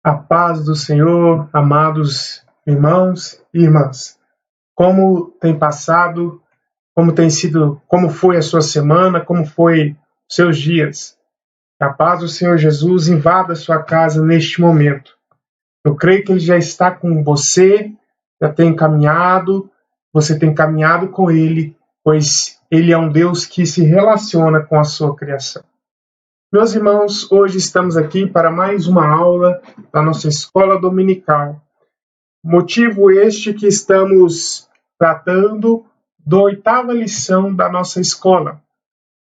A paz do Senhor, amados irmãos e irmãs. Como tem passado, como foi a sua semana, como foi os seus dias? A paz do Senhor Jesus invada a sua casa neste momento. Eu creio que Ele já está com você, já tem caminhado, você tem caminhado com Ele, pois Ele é um Deus que se relaciona com a sua criação. Meus irmãos, hoje estamos aqui para mais uma aula da nossa escola dominical. Motivo este que estamos tratando da 8ª lição da nossa escola.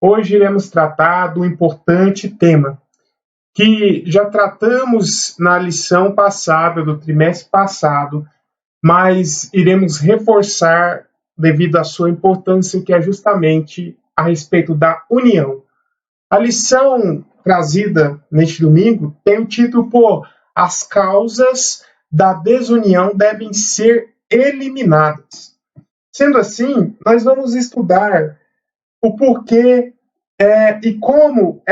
Hoje iremos tratar do importante tema que já tratamos na lição passada, do trimestre passado, mas iremos reforçar devido à sua importância, que é justamente a respeito da união. A lição trazida neste domingo tem o título por As causas da desunião devem ser eliminadas. Sendo assim, nós vamos estudar o porquê e como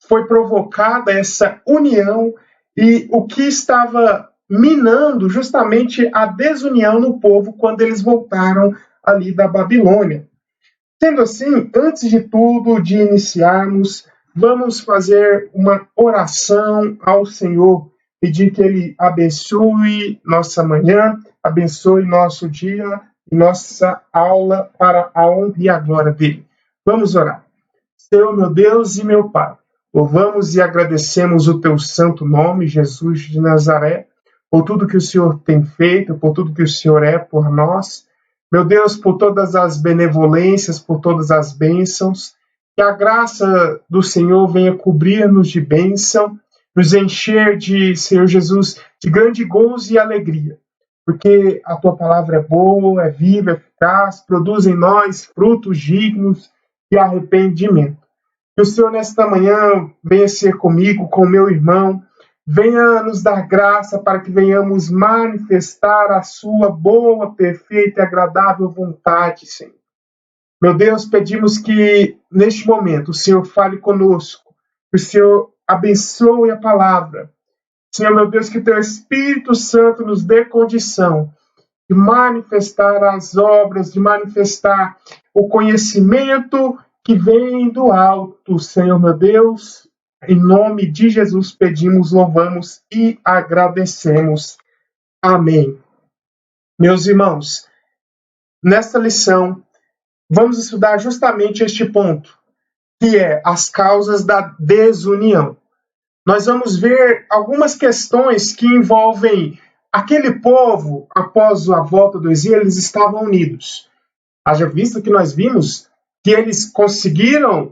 foi provocada essa união e o que estava minando justamente a desunião no povo quando eles voltaram ali da Babilônia. Sendo assim, antes de tudo, de iniciarmos, vamos fazer uma oração ao Senhor, pedir que Ele abençoe nossa manhã, abençoe nosso dia e nossa aula para a honra e a glória dEle. Vamos orar. Senhor, meu Deus e meu Pai, louvamos e agradecemos o Teu santo nome, Jesus de Nazaré, por tudo que o Senhor tem feito, por tudo que o Senhor é por nós. Meu Deus, por todas as benevolências, por todas as bênçãos, que a graça do Senhor venha cobrir-nos de bênção, nos encher de, Senhor Jesus, de grande gozo e alegria, porque a Tua palavra é boa, é viva, é eficaz, produz em nós frutos dignos de arrependimento. Que o Senhor, nesta manhã, venha ser comigo, com o meu irmão, venha nos dar graça para que venhamos manifestar a sua boa, perfeita e agradável vontade, Senhor. Meu Deus, pedimos que, neste momento, o Senhor fale conosco, que o Senhor abençoe a palavra. Senhor, meu Deus, que Teu Espírito Santo nos dê condição de manifestar as obras, de manifestar o conhecimento que vem do alto, Senhor, meu Deus. Em nome de Jesus pedimos, louvamos e agradecemos. Amém. Meus irmãos, nesta lição, vamos estudar justamente este ponto, que é as causas da desunião. Nós vamos ver algumas questões que envolvem aquele povo, após a volta do exílio, eles estavam unidos. Haja visto que nós vimos que eles conseguiram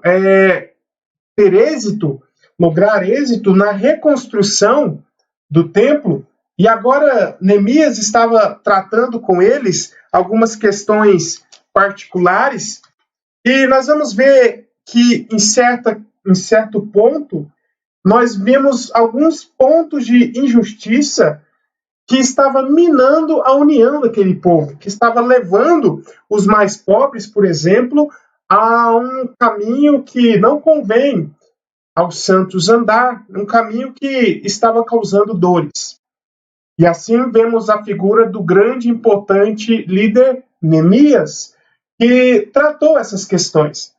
ter êxito, lograr êxito na reconstrução do templo, e agora Neemias estava tratando com eles algumas questões particulares, e nós vamos ver que em certo ponto, nós vemos alguns pontos de injustiça que estava minando a união daquele povo, que estava levando os mais pobres, por exemplo, a um caminho que não convém aos santos andar, um caminho que estava causando dores. E assim vemos a figura do grande e importante líder Neemias, que tratou essas questões.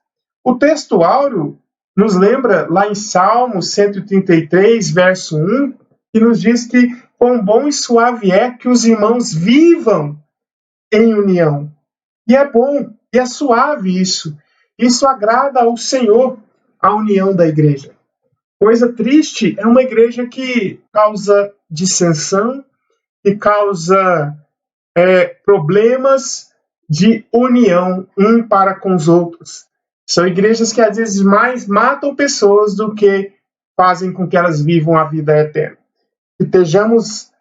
O texto áureo nos lembra, lá em Salmos 133, verso 1, que nos diz que quão bom e suave é que os irmãos vivam em união. E é bom, e é suave isso. Isso agrada ao Senhor, a união da igreja. Coisa triste é uma igreja que causa dissensão, que causa problemas de união um para com os outros. São igrejas que às vezes mais matam pessoas do que fazem com que elas vivam a vida eterna. Que estejamos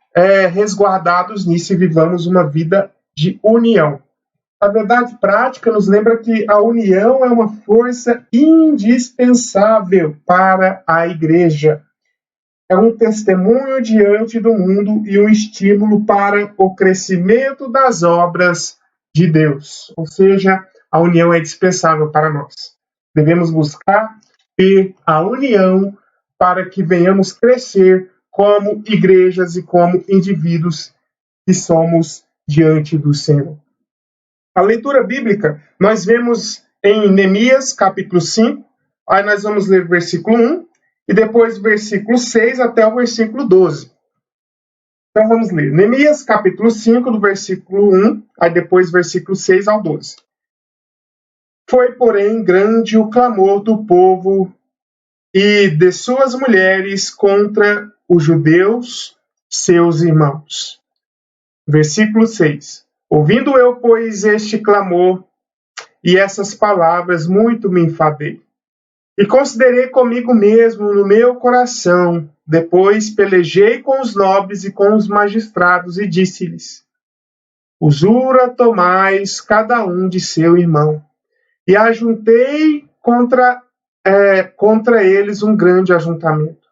resguardados nisso e vivamos uma vida de união. A verdade prática nos lembra que a união é uma força indispensável para a igreja. É um testemunho diante do mundo e um estímulo para o crescimento das obras de Deus. Ou seja, a união é dispensável para nós. Devemos buscar ter a união para que venhamos crescer como igrejas e como indivíduos que somos diante do Senhor. A leitura bíblica, nós vemos em Neemias, capítulo 5, aí nós vamos ler versículo 1, e depois versículo 6 até o versículo 12. Então vamos ler. Neemias, capítulo 5, do versículo 1, aí depois versículo 6 ao 12. Foi, porém, grande o clamor do povo e de suas mulheres contra os judeus, seus irmãos. Versículo 6. Ouvindo eu, pois, este clamor e essas palavras, muito me enfadei. E considerei comigo mesmo no meu coração. Depois pelejei com os nobres e com os magistrados e disse-lhes: usura tomais cada um de seu irmão. E ajuntei contra eles um grande ajuntamento.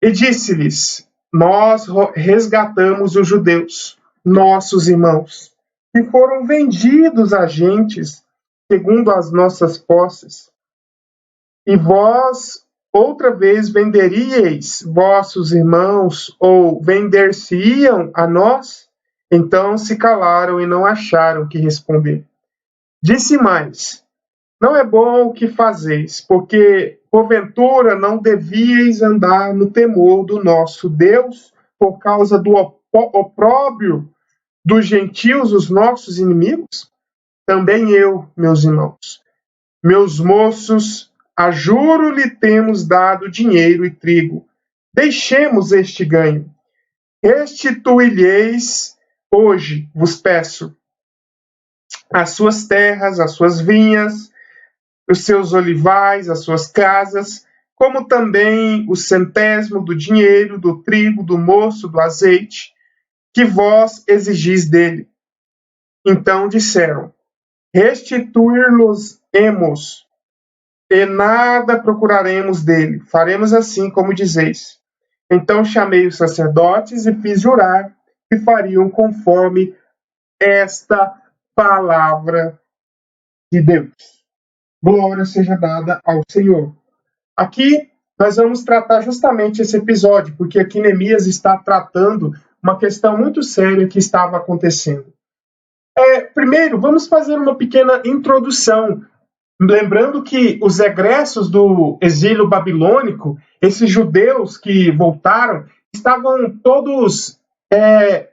E disse-lhes: nós resgatamos os judeus, nossos irmãos, que foram vendidos a gentes segundo as nossas posses. E vós outra vez venderíeis vossos irmãos, ou vender-se-iam a nós? Então se calaram e não acharam que responder. Disse mais: não é bom o que fazeis, porque porventura não devíeis andar no temor do nosso Deus, por causa do opróbrio dos gentios, os nossos inimigos? Também eu, meus irmãos, meus moços, a juro lhe temos dado dinheiro e trigo. Deixemos este ganho. Restituí-lhes hoje, vos peço, as suas terras, as suas vinhas, os seus olivais, as suas casas, como também o centésimo do dinheiro, do trigo, do moço, do azeite, que vós exigis dele. Então disseram: restituir-los-emos, e nada procuraremos dele. Faremos assim como dizeis. Então chamei os sacerdotes e fiz jurar que fariam conforme esta palavra de Deus. Glória seja dada ao Senhor. Aqui nós vamos tratar justamente esse episódio, porque aqui Neemias está tratando uma questão muito séria que estava acontecendo. Primeiro, vamos fazer uma pequena introdução, lembrando que os egressos do exílio babilônico, esses judeus que voltaram, estavam todos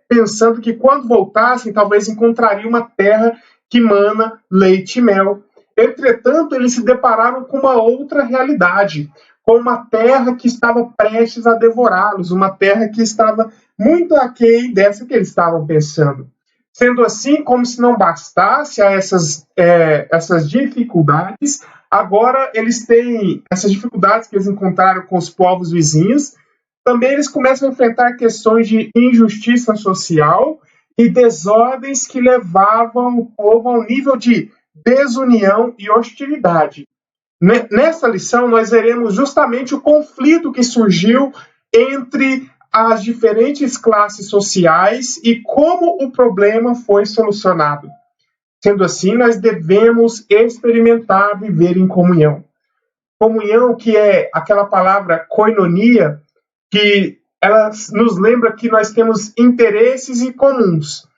pensando que quando voltassem, talvez encontrariam uma terra que mana leite e mel. Entretanto, eles se depararam com uma outra realidade, com uma terra que estava prestes a devorá-los, uma terra que estava muito aquém dessa que eles estavam pensando. Sendo assim, como se não bastasse a essas dificuldades, agora eles têm essas dificuldades que eles encontraram com os povos vizinhos, também eles começam a enfrentar questões de injustiça social e desordens que levavam o povo ao nível de desunião e hostilidade. Nessa lição, nós veremos justamente o conflito que surgiu entre as diferentes classes sociais e como o problema foi solucionado. Sendo assim, nós devemos experimentar viver em comunhão. Comunhão, que é aquela palavra koinonia, que ela nos lembra que nós temos interesses em comuns,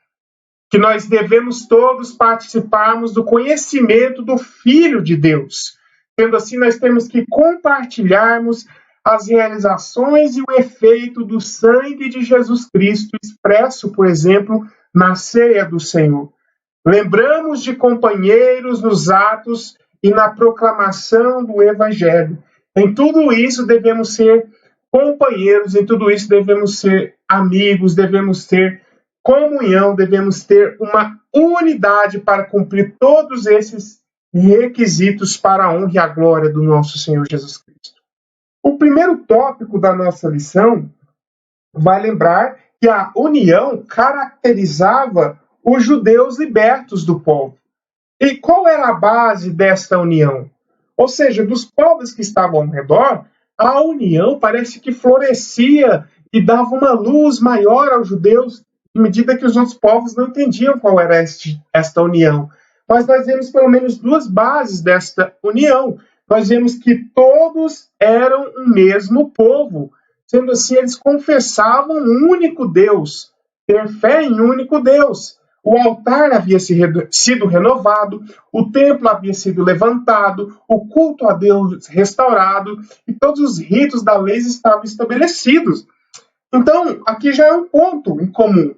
que nós devemos todos participarmos do conhecimento do Filho de Deus. Sendo assim, nós temos que compartilharmos as realizações e o efeito do sangue de Jesus Cristo, expresso, por exemplo, na ceia do Senhor. Lembramos de companheiros nos atos e na proclamação do Evangelho. Em tudo isso devemos ser companheiros, em tudo isso devemos ser amigos, devemos ter comunhão, devemos ter uma unidade para cumprir todos esses requisitos para a honra e a glória do nosso Senhor Jesus Cristo. O primeiro tópico da nossa lição vai lembrar que a união caracterizava os judeus libertos do povo. E qual era a base desta união? Ou seja, dos povos que estavam ao redor, a união parece que florescia e dava uma luz maior aos judeus, à medida que os outros povos não entendiam qual era esta união. Mas nós vemos pelo menos duas bases desta união. Nós vemos que todos eram o mesmo povo. Sendo assim, eles confessavam um único Deus, ter fé em um único Deus. O altar havia sido renovado, o templo havia sido levantado, o culto a Deus restaurado e todos os ritos da lei estavam estabelecidos. Então, aqui já é um ponto em comum.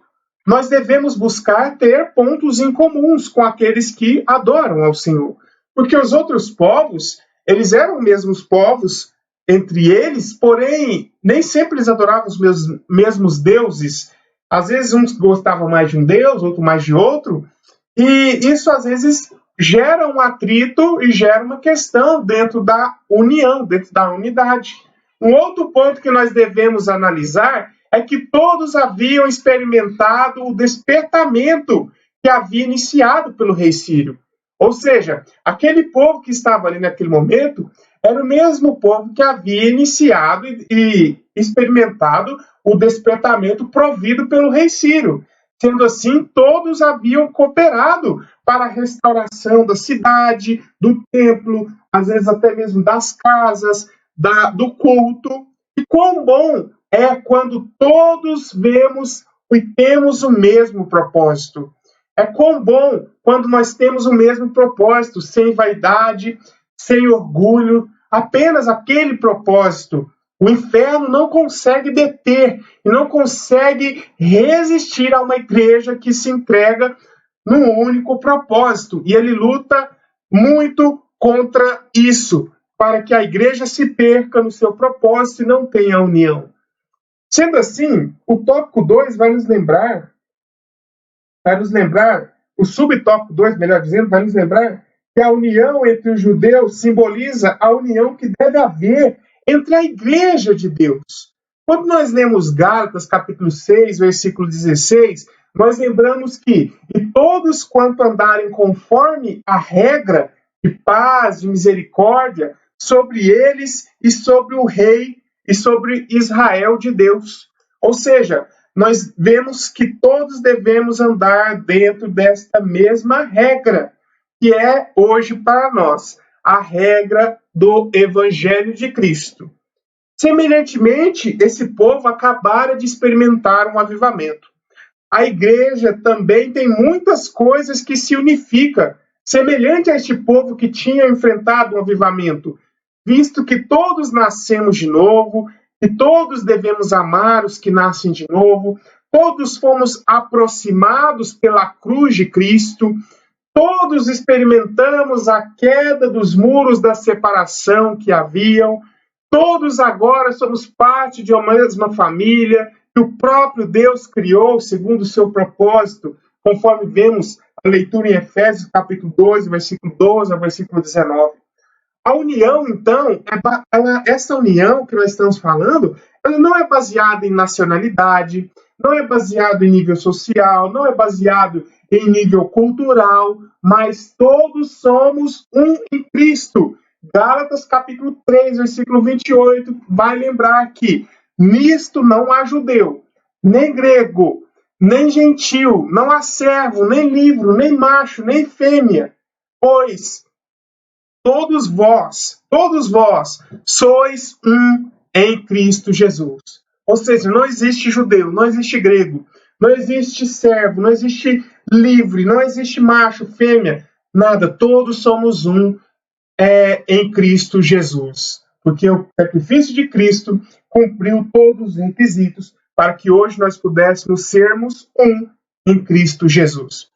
Nós devemos buscar ter pontos em comuns com aqueles que adoram ao Senhor. Porque os outros povos, eles eram mesmos povos entre eles, porém, nem sempre eles adoravam os mesmos deuses. Às vezes, uns gostavam mais de um deus, outro mais de outro. E isso, às vezes, gera um atrito e gera uma questão dentro da união, dentro da unidade. Um outro ponto que nós devemos analisar é que todos haviam experimentado o despertamento que havia iniciado pelo rei Ciro. Ou seja, aquele povo que estava ali naquele momento era o mesmo povo que havia iniciado e experimentado o despertamento provido pelo rei Ciro. Sendo assim, todos haviam cooperado para a restauração da cidade, do templo, às vezes até mesmo das casas, do culto. E quão bom é quando todos vemos e temos o mesmo propósito. É quão bom quando nós temos o mesmo propósito, sem vaidade, sem orgulho, apenas aquele propósito. O inferno não consegue deter e não consegue resistir a uma igreja que se entrega num único propósito. E ele luta muito contra isso, para que a igreja se perca no seu propósito e não tenha união. Sendo assim, o tópico 2 vai nos lembrar, o subtópico 2, melhor dizendo, vai nos lembrar que a união entre os judeus simboliza a união que deve haver entre a igreja de Deus. Quando nós lemos Gálatas, capítulo 6, versículo 16, nós lembramos que e todos quanto andarem conforme a regra de paz, de misericórdia, sobre eles e sobre o rei e sobre Israel de Deus. Ou seja, nós vemos que todos devemos andar dentro desta mesma regra, que é hoje para nós a regra do Evangelho de Cristo. Semelhantemente, esse povo acabara de experimentar um avivamento. A igreja também tem muitas coisas que se unificam, semelhante a este povo que tinha enfrentado um avivamento, visto que todos nascemos de novo, e todos devemos amar os que nascem de novo, todos fomos aproximados pela cruz de Cristo, todos experimentamos a queda dos muros da separação que haviam, todos agora somos parte de uma mesma família, que o próprio Deus criou segundo o seu propósito, conforme vemos a leitura em Efésios capítulo 2, versículo 12 ao versículo 19. A união, então, essa união que nós estamos falando, ela não é baseada em nacionalidade, não é baseada em nível social, não é baseado em nível cultural, mas todos somos um em Cristo. Gálatas capítulo 3, versículo 28, vai lembrar que nisto não há judeu, nem grego, nem gentil, não há servo, nem livre, nem macho, nem fêmea, pois todos vós sois um em Cristo Jesus. Ou seja, não existe judeu, não existe grego, não existe servo, não existe livre, não existe macho, fêmea, nada. Todos somos um em Cristo Jesus. Porque o sacrifício de Cristo cumpriu todos os requisitos para que hoje nós pudéssemos sermos um em Cristo Jesus.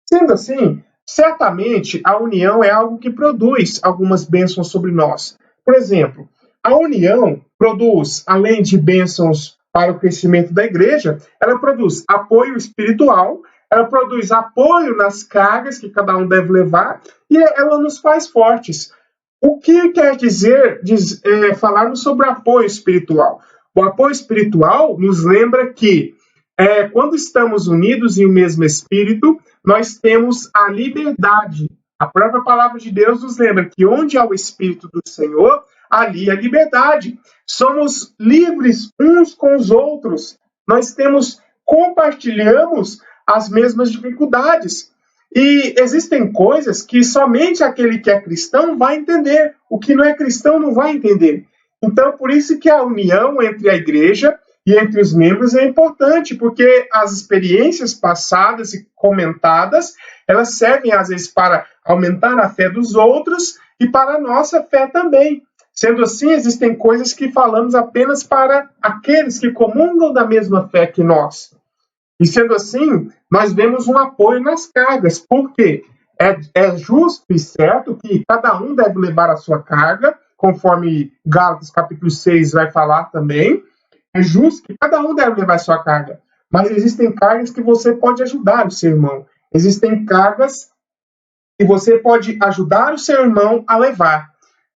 Sendo assim, certamente a união é algo que produz algumas bênçãos sobre nós. Por exemplo, a união produz, além de bênçãos para o crescimento da igreja, ela produz apoio espiritual, ela produz apoio nas cargas que cada um deve levar e ela nos faz fortes. O que quer dizer falarmos sobre apoio espiritual? O apoio espiritual nos lembra que quando estamos unidos em um mesmo espírito, nós temos a liberdade. A própria palavra de Deus nos lembra que onde há o Espírito do Senhor, ali há liberdade. Somos livres uns com os outros. Nós compartilhamos as mesmas dificuldades. E existem coisas que somente aquele que é cristão vai entender. O que não é cristão não vai entender. Então, por isso que a união entre a igreja e entre os membros é importante, porque as experiências passadas e comentadas, elas servem às vezes para aumentar a fé dos outros e para a nossa fé também. Sendo assim, existem coisas que falamos apenas para aqueles que comungam da mesma fé que nós. E sendo assim, nós vemos um apoio nas cargas. Por quê? É justo e certo que cada um deve levar a sua carga, conforme Gálatas capítulo 6 vai falar também. É justo que cada um deve levar a sua carga. Mas existem cargas que você pode ajudar o seu irmão. Existem cargas que você pode ajudar o seu irmão a levar.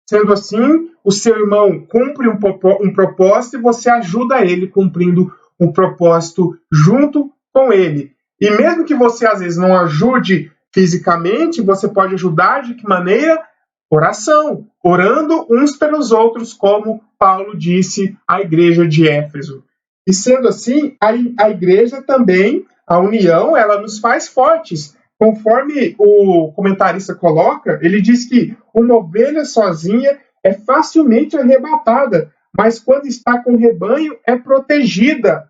Sendo assim, o seu irmão cumpre um propósito e você ajuda ele cumprindo um propósito junto com ele. E mesmo que você às vezes não ajude fisicamente, você pode ajudar de que maneira? Oração, orando uns pelos outros, como Paulo disse à igreja de Éfeso. E sendo assim, a igreja também, a união, ela nos faz fortes. Conforme o comentarista coloca, ele diz que uma ovelha sozinha é facilmente arrebatada, mas quando está com o rebanho é protegida.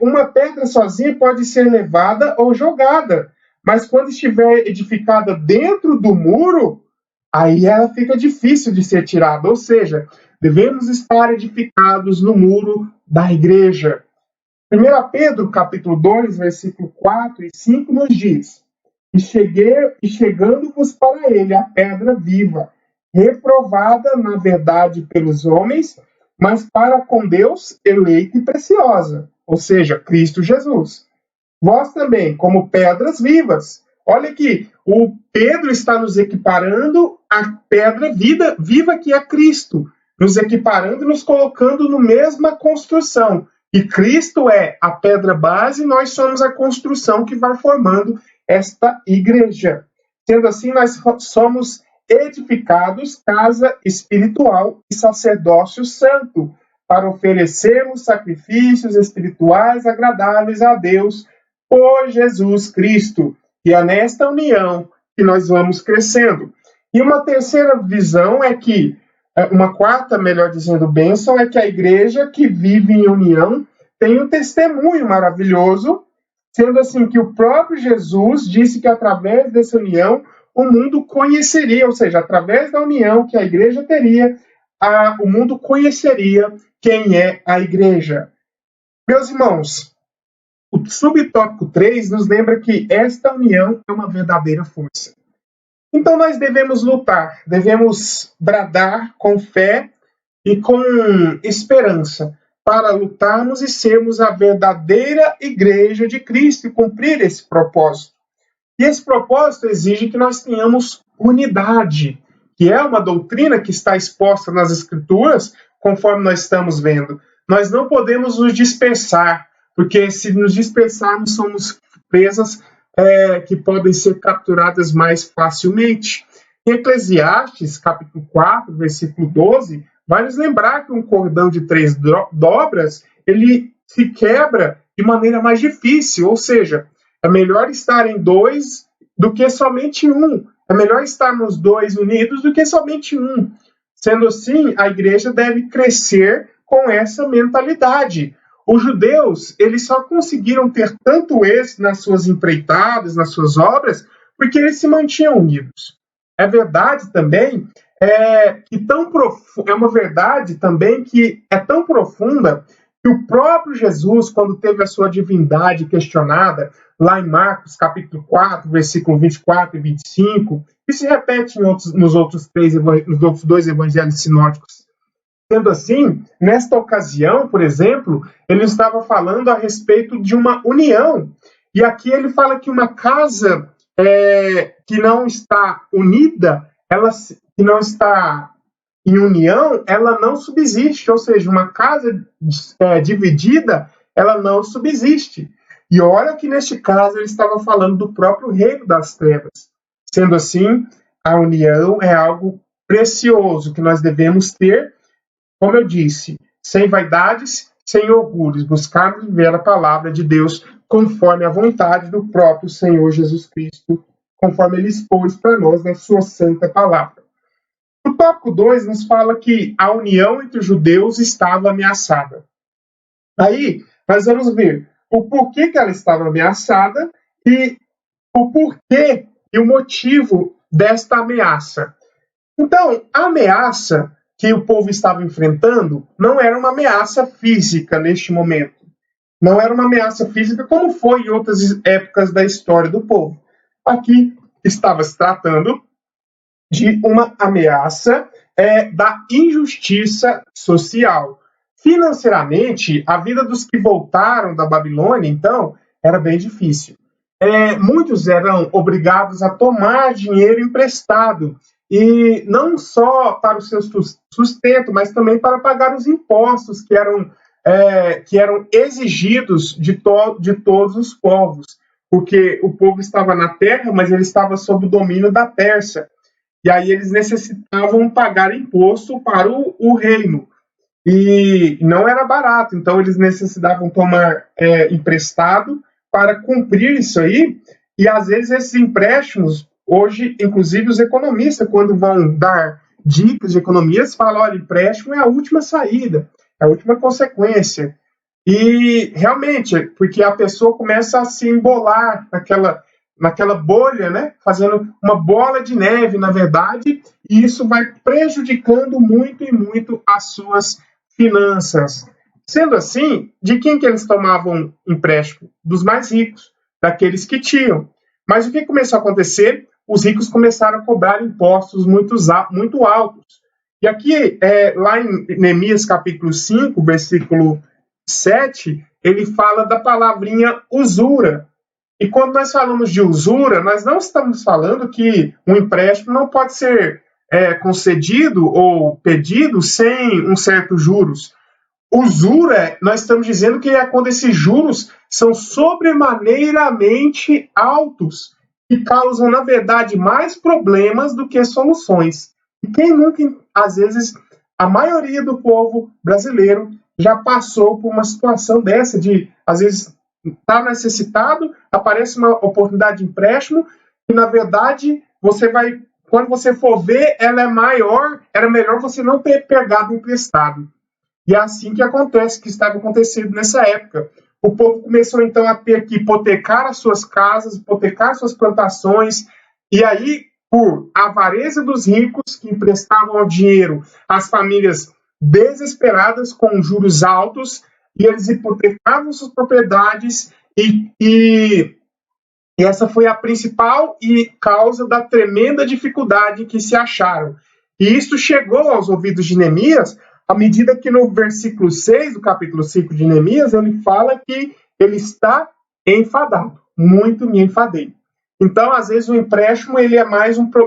Uma pedra sozinha pode ser levada ou jogada, mas quando estiver edificada dentro do muro, aí ela fica difícil de ser tirada. Ou seja, devemos estar edificados no muro da igreja. 1 Pedro, capítulo 2, versículo 4 e 5, nos diz: E chegando-vos para ele a pedra viva, reprovada na verdade pelos homens, mas para com Deus eleita e preciosa, ou seja, Cristo Jesus. Vós também, como pedras vivas. Olha aqui, o Pedro está nos equiparando à pedra viva que é Cristo, nos equiparando e nos colocando na mesma construção. E Cristo é a pedra base, nós somos a construção que vai formando esta igreja. Sendo assim, nós somos edificados casa espiritual e sacerdócio santo, para oferecermos sacrifícios espirituais agradáveis a Deus por Jesus Cristo. E é nesta união que nós vamos crescendo. E uma terceira visão é que, uma quarta, melhor dizendo, bênção, é que a igreja que vive em união tem um testemunho maravilhoso, sendo assim que o próprio Jesus disse que através dessa união o mundo conheceria, ou seja, através da união que a igreja teria, o mundo conheceria quem é a igreja. Meus irmãos, o subtópico 3 nos lembra que esta união é uma verdadeira força. Então nós devemos lutar, devemos bradar com fé e com esperança para lutarmos e sermos a verdadeira igreja de Cristo e cumprir esse propósito. E esse propósito exige que nós tenhamos unidade, que é uma doutrina que está exposta nas Escrituras, conforme nós estamos vendo. Nós não podemos nos dispersar, porque se nos dispersarmos, somos presas que podem ser capturadas mais facilmente. Em Eclesiastes, capítulo 4, versículo 12, vai nos lembrar que um cordão de 3 dobras, ele se quebra de maneira mais difícil, ou seja, é melhor estar em dois do que somente um. É melhor estarmos dois unidos do que somente um. Sendo assim, a igreja deve crescer com essa mentalidade. Os judeus, eles só conseguiram ter tanto êxito nas suas empreitadas, nas suas obras, porque eles se mantinham unidos. É verdade também é uma verdade também que é tão profunda que o próprio Jesus, quando teve a sua divindade questionada, lá em Marcos, capítulo 4, versículo 24 e 25, que se repete nos outros dois evangelhos sinóticos. Sendo assim, nesta ocasião, por exemplo, ele estava falando a respeito de uma união. E aqui ele fala que uma casa que não está unida, que não está em união, ela não subsiste. Ou seja, uma casa dividida, ela não subsiste. E olha que neste caso ele estava falando do próprio reino das trevas. Sendo assim, a união é algo precioso que nós devemos ter, como eu disse, sem vaidades, sem orgulhos, buscar viver a palavra de Deus conforme a vontade do próprio Senhor Jesus Cristo, conforme ele expôs para nós na sua santa palavra. O tópico 2 nos fala que a união entre os judeus estava ameaçada. Aí, nós vamos ver o porquê que ela estava ameaçada e o porquê e o motivo desta ameaça. Então, a ameaça que o povo estava enfrentando não era uma ameaça física neste momento. Não era uma ameaça física como foi em outras épocas da história do povo. Aqui estava se tratando de uma ameaça da injustiça social. Financeiramente, a vida dos que voltaram da Babilônia, então, era bem difícil. Muitos eram obrigados a tomar dinheiro emprestado, e não só para o seu sustento, mas também para pagar os impostos que eram exigidos de todos os povos, porque o povo estava na terra, mas ele estava sob o domínio da Pérsia. E aí eles necessitavam pagar imposto para o reino. E não era barato, então eles necessitavam tomar emprestado para cumprir isso aí. E às vezes esses empréstimos, hoje, inclusive os economistas, quando vão dar dicas de economias, falam: olha, empréstimo é a última saída, é a última consequência. E realmente, porque a pessoa começa a se embolar naquela bolha, né? Fazendo uma bola de neve, na verdade, e isso vai prejudicando muito e muito as suas finanças. Sendo assim, de quem que eles tomavam empréstimo? Dos mais ricos, daqueles que tinham. Mas o que começou a acontecer? Os ricos começaram a cobrar impostos muito altos. E aqui, lá em Neemias capítulo 5, versículo 7, ele fala da palavrinha usura. E quando nós falamos de usura, nós não estamos falando que um empréstimo não pode ser concedido ou pedido sem um certo juros. Usura, nós estamos dizendo que é quando esses juros são sobremaneiramente altos e causam, na verdade, mais problemas do que soluções. E quem nunca, às vezes, a maioria do povo brasileiro já passou por uma situação dessa de, às vezes, está necessitado, aparece uma oportunidade de empréstimo e, na verdade, quando você for ver, ela é maior, era melhor você não ter pegado emprestado. E é assim que acontece, que estava acontecendo nessa época. O povo começou, então, a ter que hipotecar as suas casas, hipotecar as suas plantações, e aí, por avareza dos ricos que emprestavam dinheiro às famílias desesperadas com juros altos, e eles hipotecavam suas propriedades, e essa foi a principal causa da tremenda dificuldade que se acharam. E isso chegou aos ouvidos de Neemias, à medida que no versículo 6 do capítulo 5 de Neemias, ele fala que ele está enfadado. Muito me enfadei. Então, às vezes, o empréstimo ele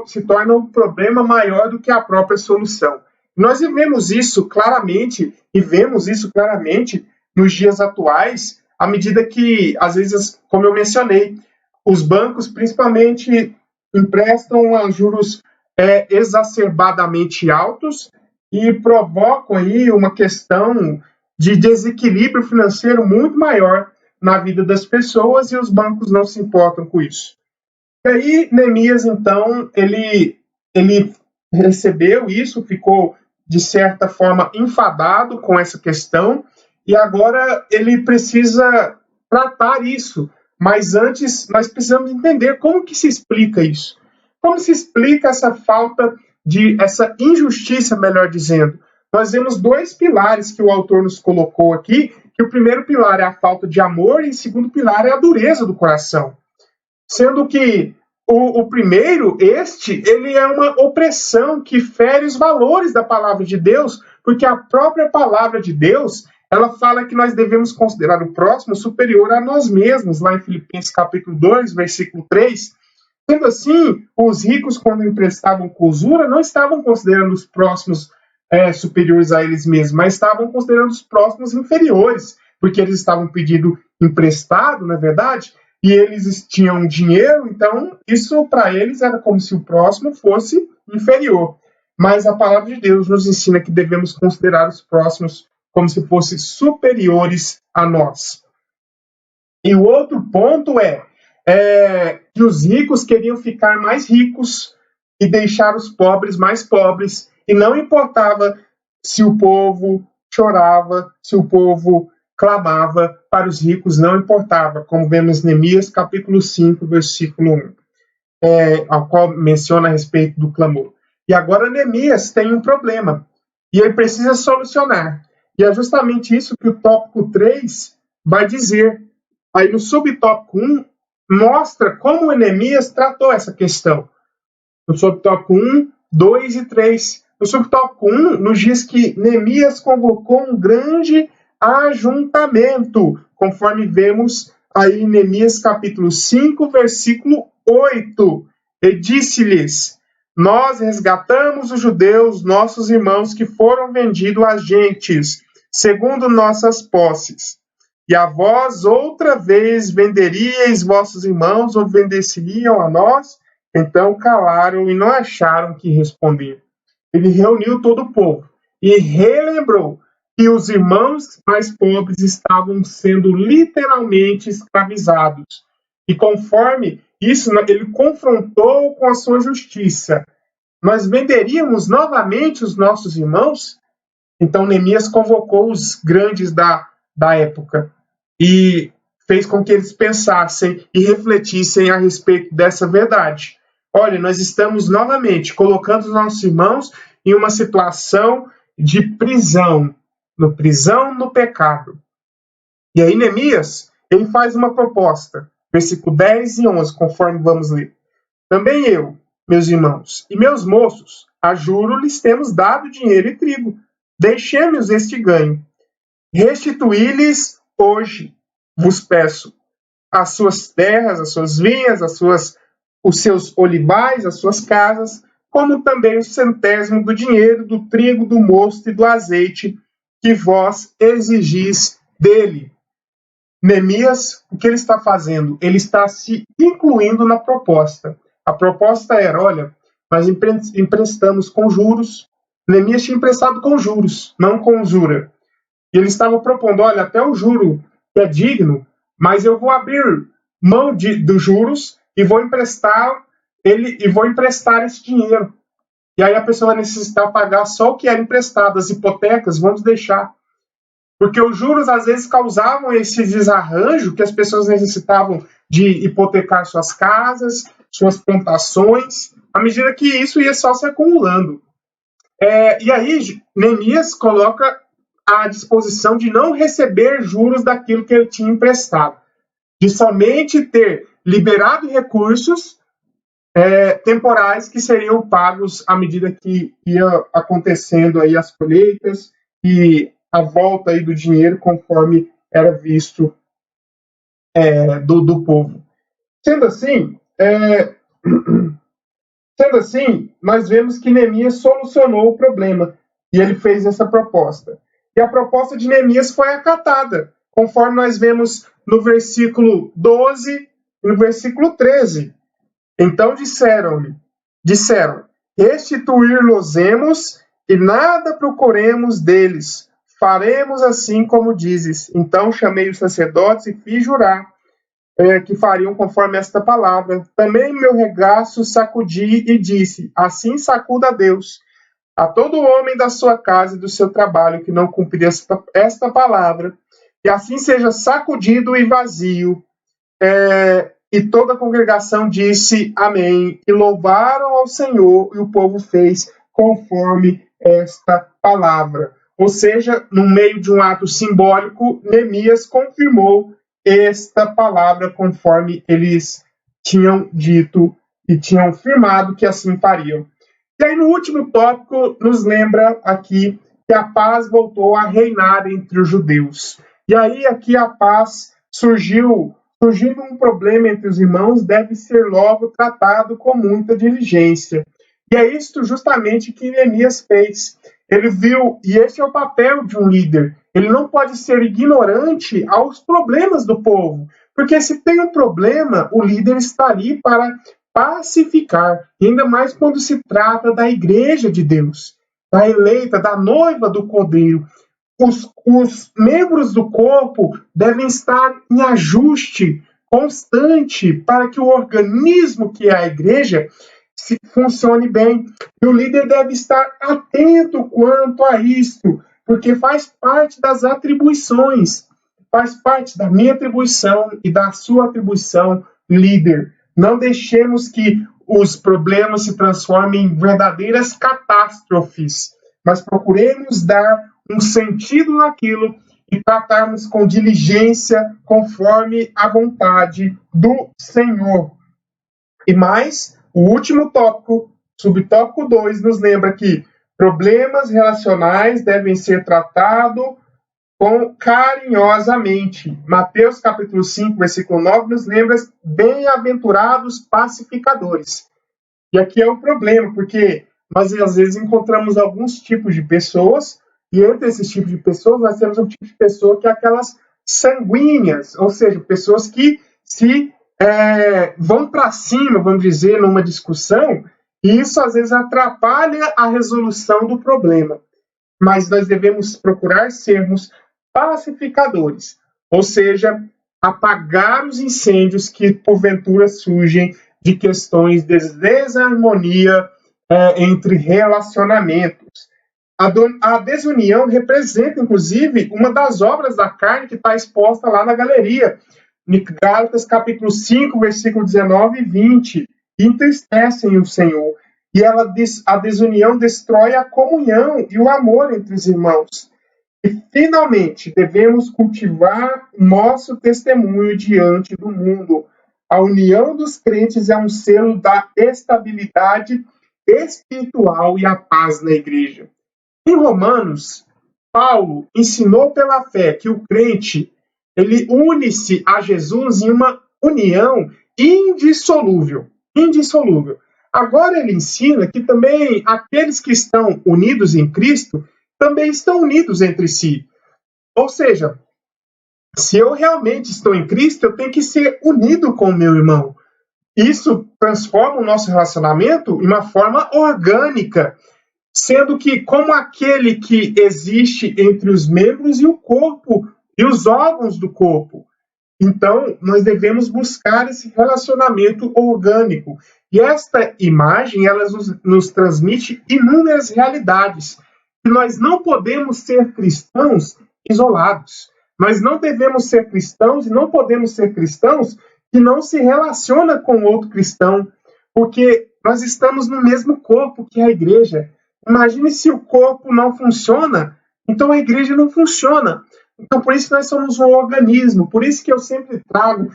se torna um problema maior do que a própria solução. Nós vivemos isso claramente, e vemos isso claramente nos dias atuais, à medida que, às vezes, como eu mencionei, os bancos, principalmente, emprestam a juros exacerbadamente altos e provocam aí uma questão de desequilíbrio financeiro muito maior na vida das pessoas, e os bancos não se importam com isso. E aí, Neemias, então, ele recebeu isso, ficou, de certa forma, enfadado com essa questão, e agora ele precisa tratar isso. Mas antes, nós precisamos entender como que se explica isso. Como se explica essa falta essa injustiça, melhor dizendo. Nós vemos dois pilares que o autor nos colocou aqui, que o primeiro pilar é a falta de amor e o segundo pilar é a dureza do coração. Sendo que o primeiro, ele é uma opressão que fere os valores da palavra de Deus, porque a própria palavra de Deus, ela fala que nós devemos considerar o próximo superior a nós mesmos, lá em Filipenses capítulo 2, versículo 3. Sendo assim, os ricos, quando emprestavam com usura, não estavam considerando os próximos superiores a eles mesmos, mas estavam considerando os próximos inferiores, porque eles estavam pedindo emprestado, na verdade, e eles tinham dinheiro, então isso para eles era como se o próximo fosse inferior. Mas a palavra de Deus nos ensina que devemos considerar os próximos como se fossem superiores a nós. E o outro ponto é que os ricos queriam ficar mais ricos e deixar os pobres mais pobres, e não importava se o povo chorava, se o povo clamava, para os ricos não importava, como vemos em Neemias capítulo 5, versículo 1, ao qual menciona a respeito do clamor. E agora Neemias tem um problema, e ele precisa solucionar. E é justamente isso que o tópico 3 vai dizer. Aí no subtópico 1, mostra como Neemias tratou essa questão. No subtópico 1, 2 e 3. No subtópico 1, nos diz que Neemias convocou um grande ajuntamento, conforme vemos aí em Neemias capítulo 5, versículo 8. E disse-lhes: nós resgatamos os judeus, nossos irmãos, que foram vendidos a gentes, segundo nossas posses. E a vós outra vez venderíeis vossos irmãos, ou venderiam a nós? Então calaram e não acharam que responder. Ele reuniu todo o povo e relembrou que os irmãos mais pobres estavam sendo literalmente escravizados. E conforme isso, ele confrontou com a sua justiça. Nós venderíamos novamente os nossos irmãos? Então Neemias convocou os grandes da época e fez com que eles pensassem e refletissem a respeito dessa verdade. Olha, nós estamos novamente colocando os nossos irmãos em uma situação de prisão no pecado. E aí Neemias, ele faz uma proposta, versículo 10 e 11, conforme vamos ler. Também eu, meus irmãos, e meus moços, a juro lhes temos dado dinheiro e trigo. Deixemos este ganho. Restituí-lhes hoje, vos peço, as suas terras, as suas vinhas, os seus olivais, as suas casas, como também o centésimo do dinheiro, do trigo, do mosto e do azeite que vós exigis dele. Neemias, o que ele está fazendo? Ele está se incluindo na proposta. A proposta era, olha, nós emprestamos com juros. Neemias tinha emprestado com juros, não com usura. E ele estava propondo, olha, até o juro é digno, mas eu vou abrir mão dos juros e vou emprestar esse dinheiro. E aí a pessoa vai necessitar pagar só o que era emprestado, as hipotecas, vamos deixar. Porque os juros às vezes causavam esse desarranjo que as pessoas necessitavam de hipotecar suas casas, suas plantações, à medida que isso ia só se acumulando. E aí Neemias coloca à disposição de não receber juros daquilo que ele tinha emprestado, de somente ter liberado recursos temporais que seriam pagos à medida que ia acontecendo aí as colheitas e a volta aí do dinheiro conforme era visto do povo. Sendo assim, nós vemos que Neemias solucionou o problema e ele fez essa proposta. E a proposta de Neemias foi acatada, conforme nós vemos no versículo 12 e no versículo 13. Então disseram, restituir-los-emos e nada procuremos deles. Faremos assim como dizes. Então chamei os sacerdotes e fiz jurar que fariam conforme esta palavra. Também meu regaço sacudi e disse, assim sacuda a Deus, a todo homem da sua casa e do seu trabalho que não cumprir esta palavra, e assim seja sacudido e vazio. E toda a congregação disse amém, e louvaram ao Senhor, e o povo fez conforme esta palavra. Ou seja, no meio de um ato simbólico, Neemias confirmou esta palavra conforme eles tinham dito e tinham firmado que assim fariam. E aí no último tópico nos lembra aqui que a paz voltou a reinar entre os judeus. E aí aqui a paz surgindo um problema entre os irmãos, deve ser logo tratado com muita diligência. E é isto justamente que Neemias fez. Ele viu, e esse é o papel de um líder, ele não pode ser ignorante aos problemas do povo, porque se tem um problema, o líder está ali para pacificar, e ainda mais quando se trata da igreja de Deus, da eleita, da noiva do Cordeiro. Os membros do corpo devem estar em ajuste constante para que o organismo que é a igreja funcione bem. E o líder deve estar atento quanto a isto, porque faz parte das atribuições, faz parte da minha atribuição e da sua atribuição, líder. Não deixemos que os problemas se transformem em verdadeiras catástrofes, mas procuremos dar um sentido naquilo e tratarmos com diligência conforme a vontade do Senhor. E mais, o último tópico, subtópico 2, nos lembra que problemas relacionais devem ser tratados carinhosamente. Mateus capítulo 5, versículo 9, nos lembra bem-aventurados pacificadores. E aqui é um problema, porque nós às vezes encontramos alguns tipos de pessoas, e entre esses tipos de pessoas nós temos um tipo de pessoa que é aquelas sanguíneas, ou seja, pessoas que se vão para cima, vamos dizer, numa discussão, e isso às vezes atrapalha a resolução do problema. Mas nós devemos procurar sermos pacificadores, ou seja, apagar os incêndios que porventura surgem de questões de desarmonia entre relacionamentos. A desunião representa, inclusive, uma das obras da carne que está exposta lá na galeria, em Gálatas capítulo 5, versículo 19 e 20. Entristecem o Senhor, e a desunião destrói a comunhão e o amor entre os irmãos. E, finalmente, devemos cultivar nosso testemunho diante do mundo. A união dos crentes é um selo da estabilidade espiritual e a paz na igreja. Em Romanos, Paulo ensinou pela fé que o crente ele une-se a Jesus em uma união indissolúvel. Indissolúvel. Agora ele ensina que também aqueles que estão unidos em Cristo também estão unidos entre si. Ou seja, se eu realmente estou em Cristo, eu tenho que ser unido com o meu irmão. Isso transforma o nosso relacionamento em uma forma orgânica, sendo que como aquele que existe entre os membros e o corpo, e os órgãos do corpo. Então, nós devemos buscar esse relacionamento orgânico. E esta imagem, ela nos transmite inúmeras realidades. E nós não podemos ser cristãos isolados. Nós não devemos ser cristãos e não podemos ser cristãos que não se relaciona com outro cristão, porque nós estamos no mesmo corpo que a igreja. Imagine se o corpo não funciona, então a igreja não funciona. Então, por isso que nós somos um organismo. Por isso que eu sempre trago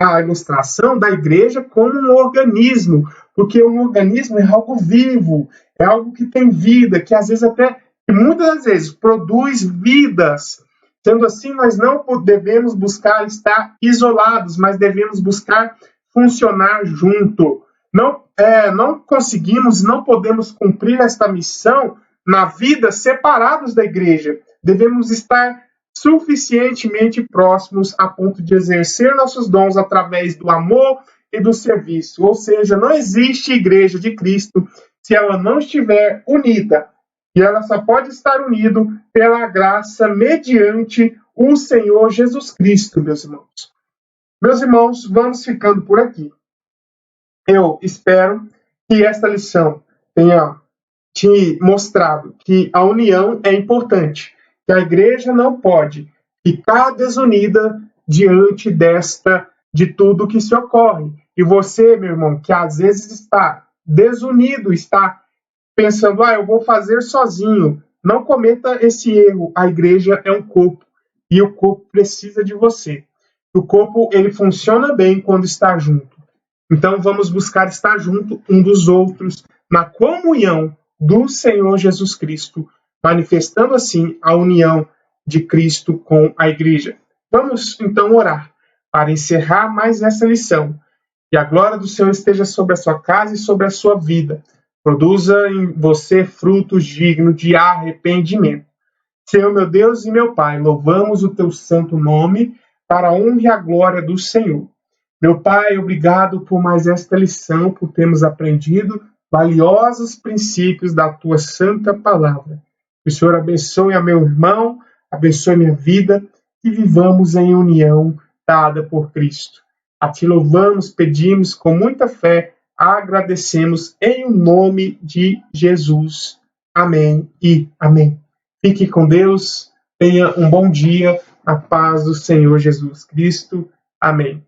a ilustração da igreja como um organismo. Porque um organismo é algo vivo, é algo que tem vida, que às vezes até, muitas das vezes, produz vidas. Sendo assim, nós não devemos buscar estar isolados, mas devemos buscar funcionar junto. Não conseguimos, não podemos cumprir esta missão na vida separados da igreja. Devemos estar suficientemente próximos a ponto de exercer nossos dons através do amor e do serviço. Ou seja, não existe igreja de Cristo se ela não estiver unida. E ela só pode estar unida pela graça mediante o Senhor Jesus Cristo, meus irmãos. Meus irmãos, vamos ficando por aqui. Eu espero que esta lição tenha te mostrado que a união é importante, que a igreja não pode ficar desunida diante de tudo que se ocorre. E você, meu irmão, que às vezes está desunido, está pensando, eu vou fazer sozinho, não cometa esse erro. A igreja é um corpo e o corpo precisa de você. O corpo, ele funciona bem quando está junto. Então vamos buscar estar junto um dos outros na comunhão do Senhor Jesus Cristo, manifestando assim a união de Cristo com a igreja. Vamos então orar para encerrar mais essa lição. Que a glória do Senhor esteja sobre a sua casa e sobre a sua vida. Produza em você frutos dignos de arrependimento. Senhor, meu Deus e meu Pai, louvamos o teu santo nome para a honra e a glória do Senhor. Meu Pai, obrigado por mais esta lição, por termos aprendido valiosos princípios da tua santa palavra. Que o Senhor abençoe a meu irmão, abençoe minha vida, e vivamos em união dada por Cristo. A ti louvamos, pedimos com muita fé, agradecemos em nome de Jesus. Amém e amém. Fique com Deus, tenha um bom dia, na paz do Senhor Jesus Cristo. Amém.